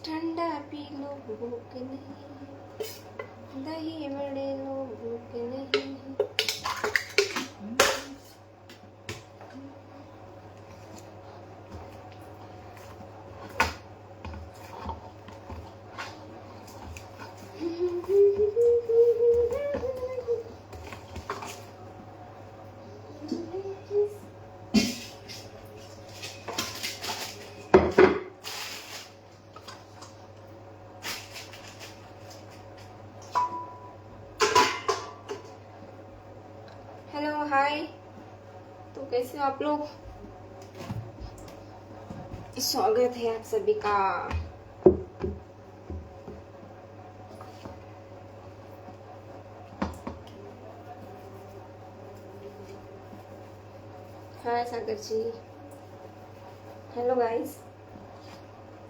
ठंडा P low भूख नहीं, दही बड़े लो भूख नहीं। हेलो हाय, तो कैसे हो आप लोग? स्वागत है आप सभी का। हाय सागर जी, हेलो गाइस,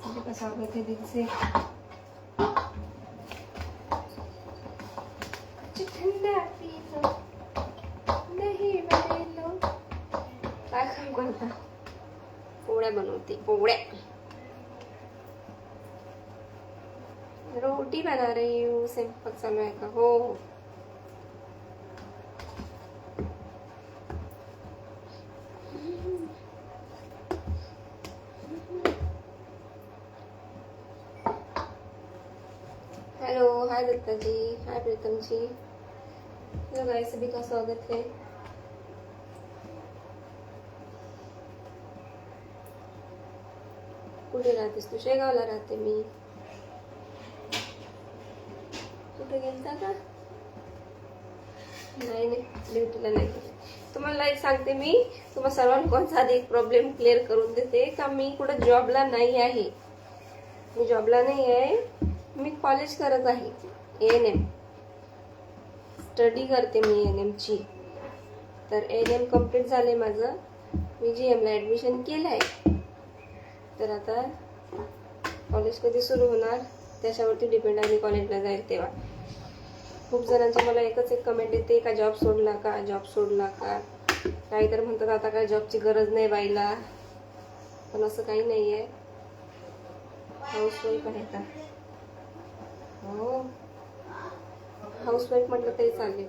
सभी का स्वागत है दिल से। ठंडा पी लो, दही बड़े लो। काय काम करता? पोळ्या बनवते, पोळ्या। रोटी बना रही हूँ, स्वयंपाक चालू आहे का? हो। हेलो हाय दत्ता जी, हाय प्रीतम जी, हेलो गाइस, सभी का स्वागत है। कुठे राहतेस तू? शेगावला राहते मी। कुठे गेलता का? नाही ड्युटीला नाही गेले। तुम्हाला एक सांगते मी, तुम्हाला सर्व लोकांचा आधी एक प्रॉब्लेम क्लिअर करून देते का मी कुठे जॉबला नाही आहे। मी जॉबला नाही आहे, मी कॉलेज करत आहे, ANM स्टडी करते मी ANM ची। तर ANM कंप्लीट झाले माझं, मी GM ला ऍडमिशन केलंय। तर आता कॉलेज कधी सुरू होणार त्याच्यावरती डिपेंड आहे, मी कॉलेजला जाईल तेव्हा। खूप जणांची मला एकच एक कमेंट येते का जॉब सोडला का, जॉब सोडला का। काही तर म्हणतात आता काय जॉबची गरज नाही बाईला, पण असं काही नाही आहे। हाऊसवाईफ आहे का? हो, हाऊसवाईफ म्हटलं तरी चालेल।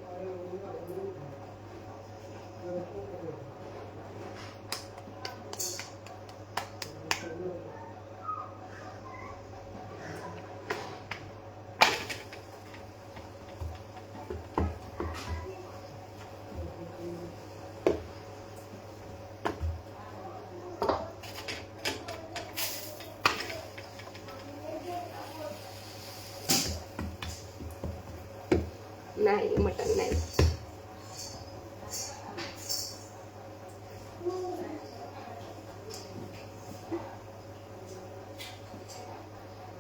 नाही, मटन नाही।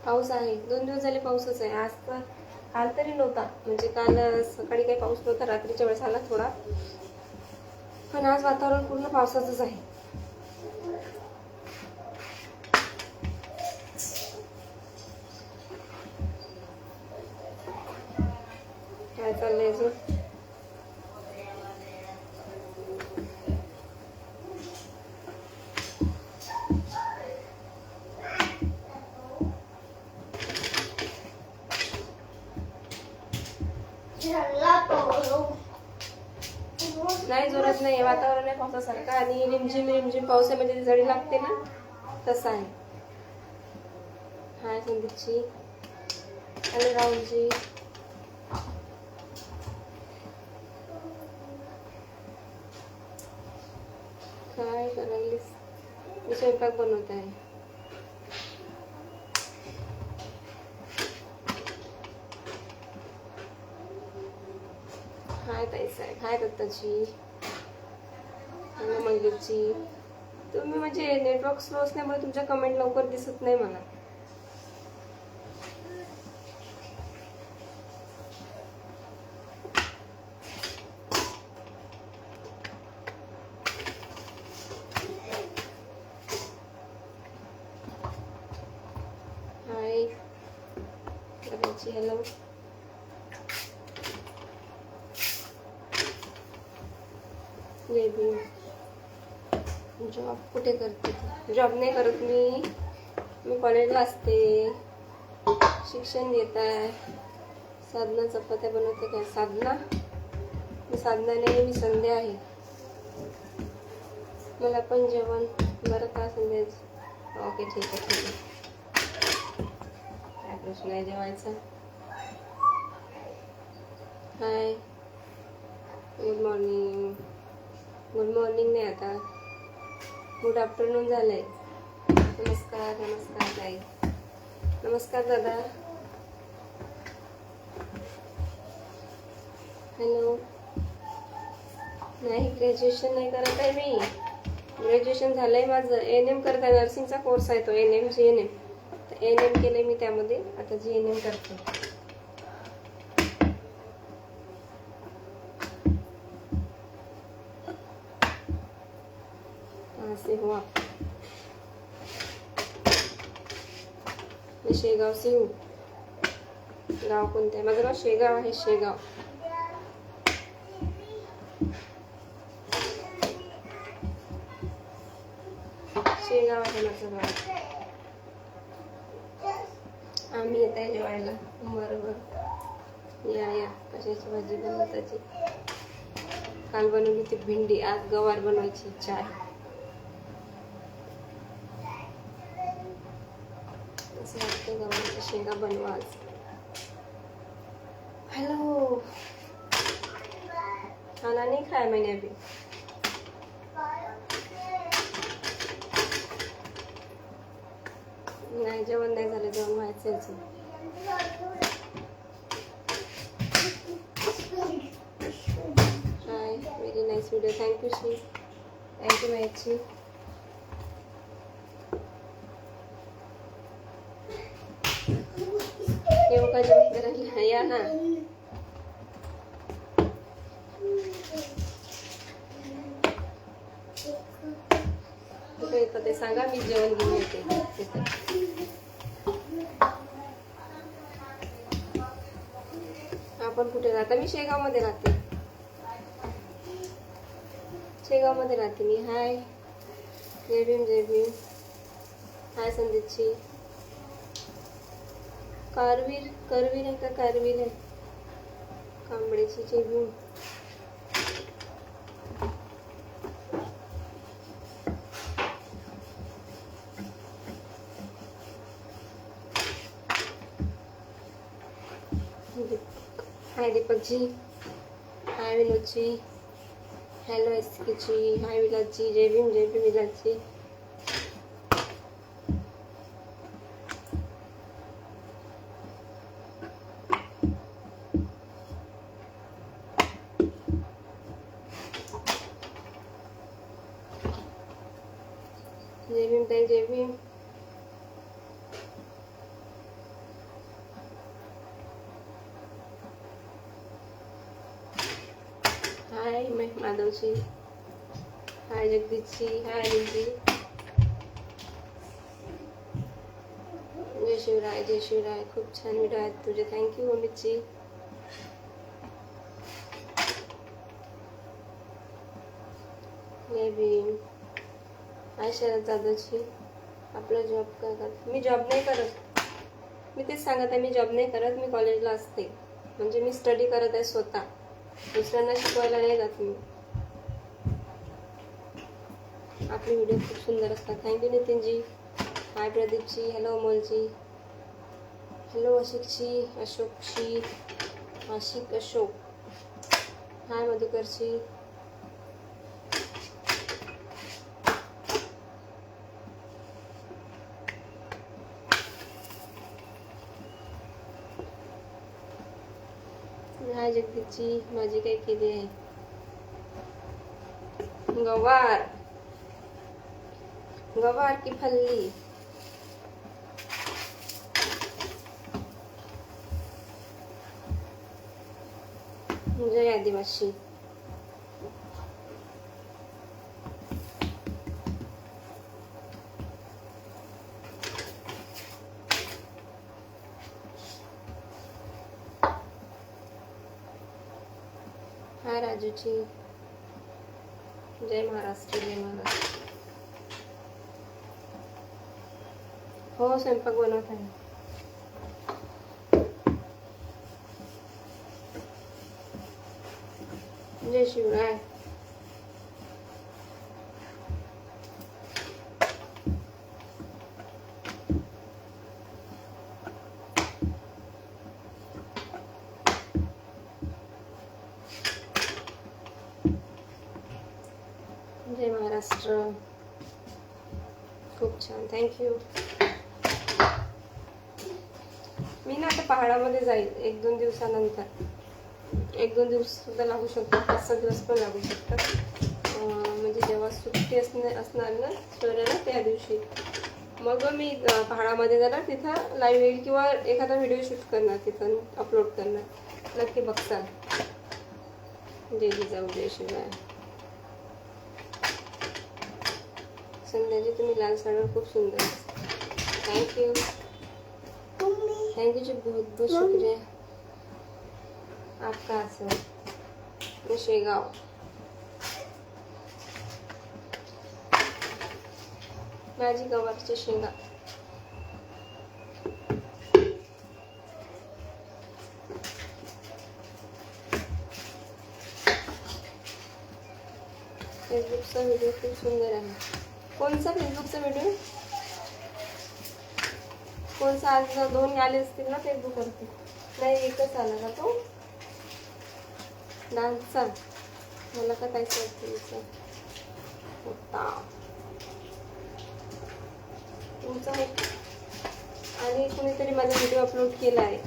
पाऊस आहे, 2 दिवस झाले पाऊसच आहे। आज तर काल तरी नव्हता, म्हणजे काल सकाळी काही पाऊस नव्हता, रात्रीच्या वेळेस आला थोडा, पण आज वातावरण पूर्ण पावसाचंच आहे। काय चाललंय अजून? नाही, जोरात नाही, वातावरण आहे पावसासारखं, आणि रिमझिम रिमझिम पावसामध्ये झडी लागते ना, तसं आहे। हाय संदीपजी, हॅलो राहुलजी। काय करायलीस? मी स्वयंपाक बनवत आहे। हाय ताईसाहेब, हाय दत्ताजी, हॅलो मंगेशजी। तुम्ही म्हणजे नेटवर्क स्लो असल्यामुळे तुमच्या कमेंट लवकर दिसत नाही मला। हाय करायची, हॅलो। बेबी जॉब कुठे करते? जॉब नाही करत मी कॉलेजला असते। शिक्षण घेत आहे. साधना चपात्या बनवते काय? साधना? मी साधना नाही, मी संध्या आहे. मला पण जेवण बरं का संध्याच? ओके, ठीक आहे ठीक आहे. काय प्रश्न आहे जेवायचा? हाय, गुड मॉर्निंग. गुड मॉर्निंग नाही, आता गुड आफ्टरनून झालंय. नमस्कार नमस्कार ताई. नमस्कार दादा. हॅलो. नाही, ग्रॅज्युएशन नाही करत आहे मी. ग्रॅज्युएशन झालंय माझं. NM करत आहे, नर्सिंगचा कोर्स आहे तो, NM GNM. तर NM केलंय मी त्यामध्ये, आता GNM करते. असे हो आप. मी शेगाव से हूँ. गाव कोणतं आहे? माझं गाव शेगाव आहे, शेगाव. शेगाव आहे माझं गाव. आम्ही येत आहे जेवायला. बरोबर, या. कशाची भाजी बनवताची? काल बनवली ती भेंडी, आज गवार बनवायची इच्छा आहे. असं वाटतं गव्हाच्या शेंगा बनवा आज. हेलो. खाना नहीं खाया मैंने अभी. नाही, जेवण नाही झालं, जेवण व्हायचं अजून. Hi, very nice video. Thank you Shri. Thank you मॅची. येऊ का जेवण करायला? या ना. कुठे येतं ते सांगा, मी जेवण घेऊन येते. आपण कुठे राहता? मी शेगाव मध्ये राहते. शेगाव मध्ये राहते मी. हाय, जय भीम जय भीम. हाय संदीपची. करवीर आहे का? कारवीर आहे. कांबळेची जय भीम. हाय दीपक जी. हाय विनोद जी. हेलो एसके जी. हाय विलास जी. जय भीम विलास जी. जय भीम ताई, जय भीम. हाय माधव जी. हाय जगदीश जी. हाय अनिल जी. जय शिवराय जय शिवराय. खूप छान व्हिडिओ आहेत तुझे. थँक्यू अमित जी. जय भीम. हाय शरद जाधवजी. आपला जॉब काय करत? मी जॉब नाही करत. मी तेच सांगत आहे, मी जॉब नाही करत. मी कॉलेजला असते. म्हणजे मी स्टडी करत आहे स्वतः. दुसऱ्यांना शिकवायला नाही जात मी. आपले व्हिडिओ खूप सुंदर असतात. थँक्यू नितीन जी. हाय प्रदीप जी. हॅलो अमोल जी. हॅलो आशिक जी. अशोक जी. आशिक अशोक. हाय मधुकर जी. हाय जगदीशजी. माझी काय केली आहे? गवार की फल्ली. जय आदिवासी. हाय राजू जी. जय महाराष्ट्र जय महाराष्ट्र. हो, स्वयंपाक बनवत आहे. जय शिवराय. जय महाराष्ट्र. खूप छान, थँक्यू. मी ना आता पहाडामध्ये जाईल 1-2 दिवसानंतर. 1-2 दिवस सुद्धा लागू शकतात, 5-6 दिवस पण लागू शकतात. म्हणजे जेव्हा सुट्टी असणार ना सूर्याला त्या दिवशी मग मी पहाडामध्ये जाणार, तिथं लाईव्ह येईल किंवा एखादा व्हिडिओ शूट करणार, तिथं अपलोड करणार. नक्की बघता. जय जिजाऊ, जय शिवराय. संध्याजी तुम्ही लाल साडीवर खूप सुंदर. थँक्यू. थैंक यू जी, बहुत बहुत शुक्रिया आपका. असं मी शेगाव. माझी गवारची शेंगा. फेसबुकचा व्हिडिओ खूप सुंदर आहे. कोणचा फेसबुकचा व्हिडिओ? कोणसा? आज 2 आले असतील ना फेसबुकवरती. नाही, एकच आला का तो डान्सचा? मला का काय तुमचा होता तुमचा आणि कुणीतरी माझा व्हिडिओ अपलोड केला आहे.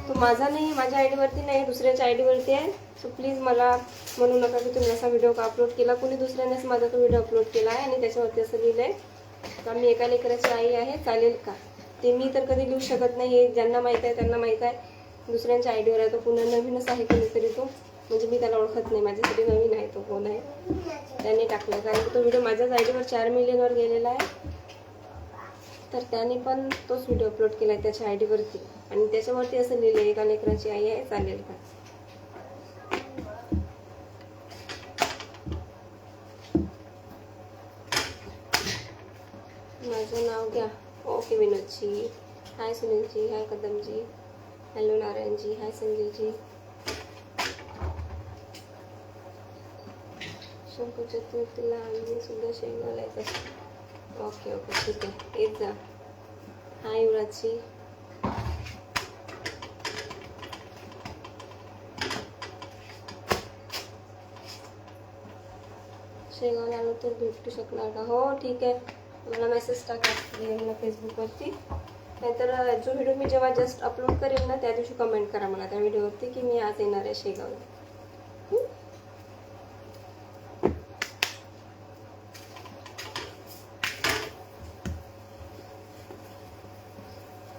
तो माझा नाही, माझ्या आय डीवरती नाही, दुसऱ्याच्या आय डीवरती आहे. सो प्लीज मला म्हणू नका की तुम्ही असा व्हिडिओ का अपलोड केला. कुणी दुसऱ्यानेच माझा तो व्हिडिओ अपलोड केला आहे आणि त्याच्यावरती असं लिहिलं आहे का मी एका लेकराची आई आहे, चालेल का? ते मी तर कधी लिहू शकत नाही. हे ज्यांना माहीत आहे त्यांना माहीत आहे. दुसऱ्यांच्या आय डीवर आहे तो. पुन्हा नवीनच आहे कोणीतरी तो, म्हणजे मी त्याला ओळखत नाही. माझ्यासाठी नवीन आहे तो. कोण आहे त्याने टाकला, कारण तो व्हिडिओ माझ्याच आय डीवर 4 मिलियनवर गेलेला आहे. तर त्याने पण तोच व्हिडिओ अपलोड केला आहे त्याच्या आय डीवरती आणि त्याच्यावरती असं लिहिलं आहे एका लेकराची आई आहे, चालेल का? माझं नाव घ्या. ओके विनोदजी. हाय सुनीलजी. हाय कदमजी. हॅलो नारायणजी. हाय संजयजी. शंकर चतुर्थीला आम्ही सुद्धा शेंगाला येत असतो. ओके ओके, ठीक आहे, येत जा. हाय युवराजजी. शेगावला आलो तर भेटू शकणार का? हो ठीक आहे, मला मेसेज टाका मला फेसबुकवरती. नाहीतर जो व्हिडिओ मी जेव्हा जस्ट अपलोड करेन ना त्या दिवशी कमेंट करा मला त्या व्हिडिओवरती की मी आज येणार आहे शेगावला.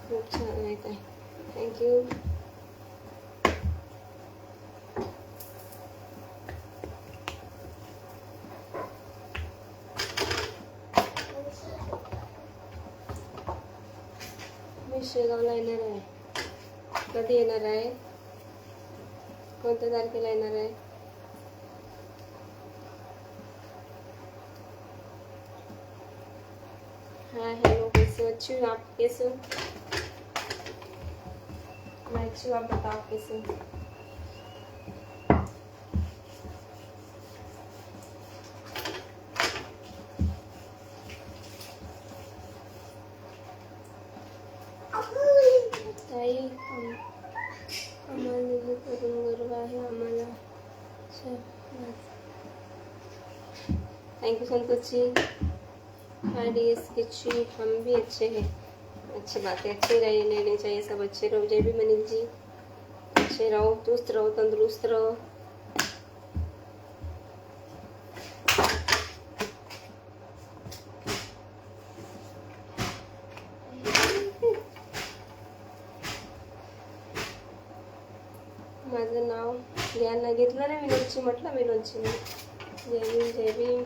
खूप छान माहीत आहे, थँक्यू. मी शेगावला येणार आहे. कधी येणार आहे? कोणत्या तारखेला येणार आहे? हाय हेलो, कैसे हो? अच्छी हूँ, आप कैसे हो? मैं अच्छी हूँ, आप बताओ कैसे हो? ताई आम्हाला करून गर्व आहे आम्हाला. Thank you Santosh ji. Hi DS किच्ची, हम भी अच्छे हैं. अच्छी बात है, अच्छे रहने चाहिए, सब अच्छे रहो. जय भी मनीष जी, अच्छे रहो, चुस्त रहो, तंदुरुस्त रहो. माझं नाव यांना घेतलं ना विनोदची, म्हटलं विनोदची मी. जय भीम जय भीम.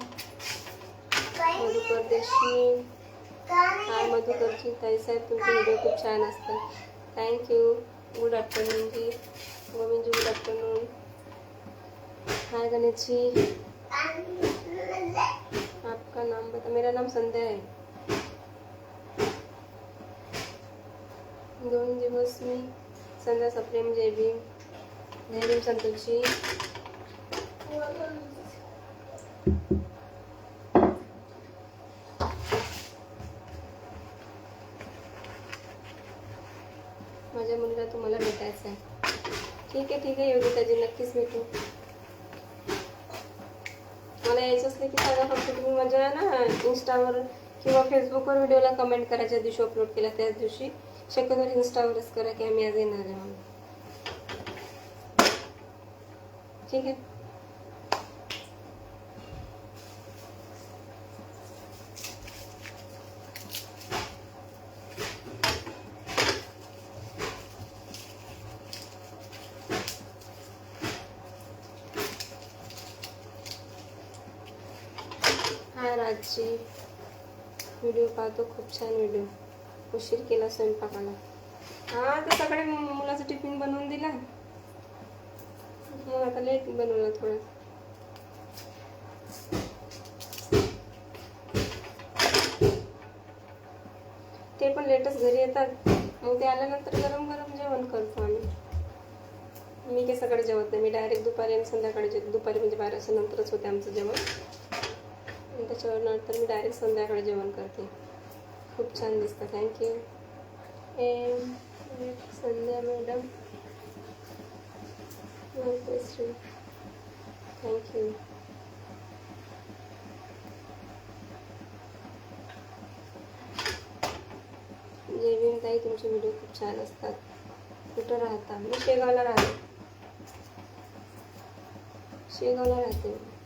मधुकर देशमुख. हाय मधुकरजी. ताईसाहेब तुमचे व्हिडिओ खूप छान असतात. थँक्यू. गुड आफ्टरनून जी. Govindji good afternoon. हाय गणेश जी. आपका नाम बता. मेरा नाम संध्या है. दोन दिवस मी संध्या सप्रेम. जय भीम. जय भीम संतोष जी. माझ्या मुलीला तुम्हाला भेटायचं आहे. ठीक आहे योगिताजी, नक्कीच भेटू. मला यायचं असलं की सांगा, फक्त तुम्ही माझ्या ना इंस्टावर किंवा फेसबुकवर व्हिडिओला कमेंट करायच्या दिवशी अपलोड केला त्याच दिवशी. शक्यतो इंस्टावरच करा की आम्ही आज येणार आहे म्हणून. ठीक आहे. हाय राजची, व्हिडिओ पाहतो, खूप छान व्हिडिओ. उशीर केला स्वयंपाकाला. हा, ते सकाळी मुलाचं टिफिन बनवून दिला, मग आता लेट बनवलं थोडं. ते पण लेटच घरी येतात, मग ते आल्यानंतर गरम गरम जेवण करतो आम्ही. मी काही सकाळी जेवत नाही, मी डायरेक्ट दुपारी आणि संध्याकाळी दुपारी म्हणजे 12च्या नंतरच होते आमचं जेवण. आणि त्याच्यावर नंतर मी डायरेक्ट संध्याकाळी जेवण करते. खूप छान दिसतं. थँक्यू संध्या मॅडम, थँक्यू. जय भीम ताई, तुमचे व्हिडिओ खूप छान असतात. कुठं राहता? मी शेगावला राहते.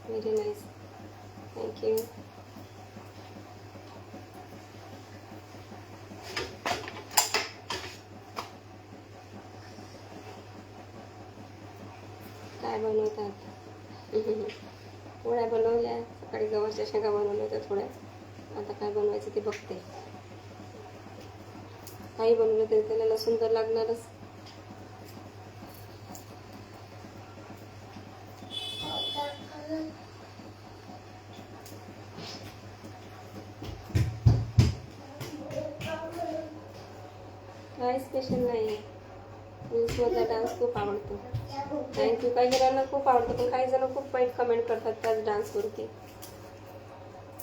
Very nice, thank you. काय बनवतात? पोळ्या बनवल्या, सकाळी गव्हाच्या शेंगा बनवल्या होत्या थोड्या. आता काय बनवायचं ते बघते. काही बनवलं तरी त्याला लसूण तर लागणारच. काही स्पेशल नाही. रील्समधला डान्स खूप आवडतो. थँक्यू. काही जणांना खूप आवडतो, पण काही जण खूप वाईट कमेंट करतात त्याच डान्सवरती.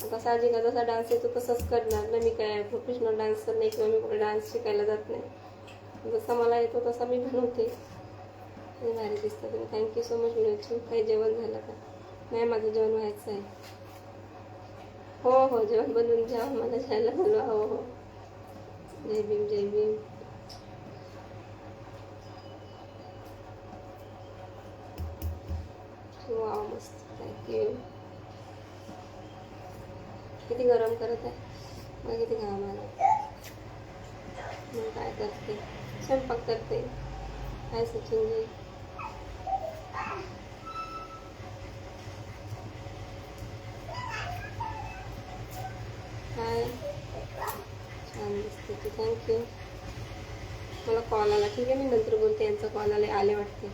आता साहजिक जसा डान्स येतो तसंच करणार ना. मी काय प्रोफेशनल डान्सर नाही किंवा मी कुठे डान्स शिकायला जात नाही. जसा मला येतो तसा मी बनवते. भारी दिसतं तुम्ही. Thank you so much. काही जेवण झालं का? नाही, माझं जेवण व्हायचं आहे. हो, जेवण बनवून जेव्हा मला जायला बोलवा. हो. जय भीम, जय भीम. वाव, मस्त. थँक्यू. किती गरम करत आहे, मग किती घाम आला. मग काय करते? स्वयंपाक करते. हाय सचिनजी. हाय, छान दिसते तू. थँक्यू. मला कॉल आला. ठीक आहे, मी नंतर बोलते. यांचा कॉल आले वाटते.